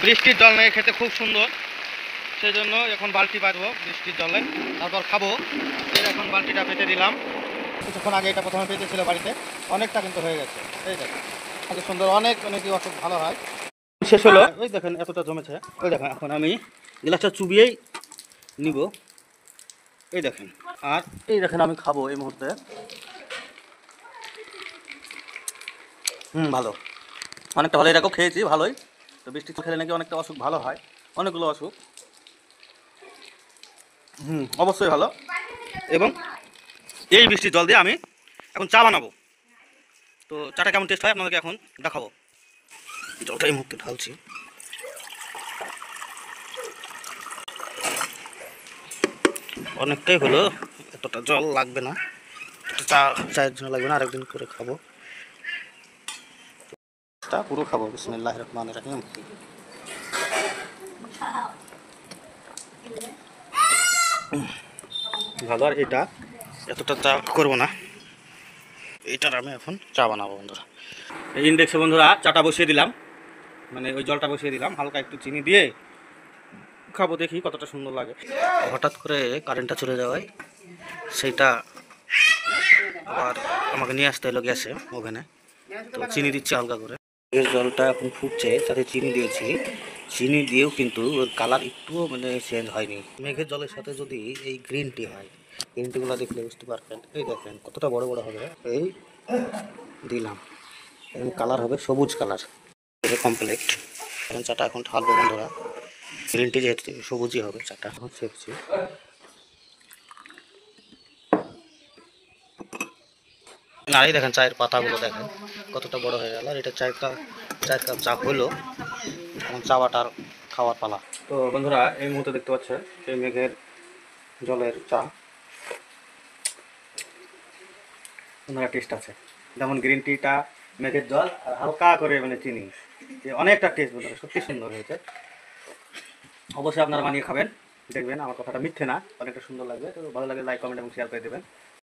বৃষ্টির জল নিয়ে খেতে খুব সুন্দর, সেই জন্য এখন বালতি পাতবো বৃষ্টির জলে, তারপর খাবো। এখন বালতিটা পেতে দিলাম। কিছুক্ষণ আগে এটা প্রথমে পেতেছিল বাড়িতে, অনেকটা কিন্তু হয়ে গেছে। এই দেখেন এত সুন্দর, অনেক অনেকই অসুখ ভালো হয়। শেষ হলো, ওই দেখেন এতটা জমেছে। ওই দেখেন এখন আমি গ্লাসটা চুবিয়েই নিব। এই দেখেন, আর এই দেখেন আমি খাবো এই মুহূর্তে। ভালো, অনেকটা ভালো। এরকম খেয়েছি ভালোই। তো বৃষ্টি খেলে নাকি অনেকটা অসুখ ভালো হয়, অনেকগুলো অসুখ। অবশ্যই ভালো। এবং এই বৃষ্টির জল দিয়ে আমি এখন চা বানাবো। তো চাটা কেমন টেস্ট হয় আপনাদেরকে এখন দেখাবো। জলটা এই মুহূর্তে ঢালছি। অনেকটাই হলো, এতটা জল লাগবে না, চায়ের জন্য লাগবে না, আরেকদিন করে খাবো। চা পুরো খাবো। বিসমিল্লাহির রহমানির রহিম। ভালো। আর এটা এতটা চা করবো না, এইটার আমি এখন চা বানাবো বন্ধুরা। এই ইন্ডেক্সে বন্ধুরা চাটা বসিয়ে দিলাম, মানে ওই জলটা বসিয়ে দিলাম, হালকা একটু চিনি দিয়ে খাবো, দেখি কতটা সুন্দর লাগে। হঠাৎ করে কারেন্টটা চলে যাওয়ায় সেইটা আবার আমাকে নিয়ে আসতে হলো গ্যাসে, ওভেনে। তো চিনি দিচ্ছি হালকা করে। জলটা এখন ফুটছে, তাতে চিনি দিয়েছি। চিনি দিয়েও কিন্তু ওর কালার একটুও মানে চেঞ্জ হয়নি। মেঘের জলের সাথে যদি এই গ্রিন টি হয়, গ্রিন টিগুলো দেখলে বুঝতে পারবেন। এই দেখেন কতটা বড় বড় হবে। এই দিলাম, এখন কালার হবে সবুজ কালার। কমপ্লিট। এখন চাটা এখন ঢালবো বন্ধুরা। গ্রিন টি যেহেতু সবুজই হবে, চাটা এখন ছেঁকছি। আর এই দেখেন চায়ের পাতাগুলো দেখেন কতটা বড় হয়ে গেল। আর এটা চায়ের কাপ চা হলো, এখন চা বাটার খাওয়ার পালা। তো বন্ধুরা এই মুহূর্তে দেখতে পাচ্ছেন এই মেঘের জলের চা, বন্ধুরা টেস্ট আছে। যেমন গ্রিন টিটা মেঘের জল আর হালকা করে মানে চিনি, অনেকটা টেস্ট বন্ধুরা, সত্যি সুন্দর হয়েছে। অবশ্যই আপনারা বানিয়ে খাবেন, দেখবেন আমার কথাটা মিথ্যে না, অনেকটা সুন্দর লাগবে। তো ভালো লাগে লাইক কমেন্ট এবং শেয়ার করে দেবেন।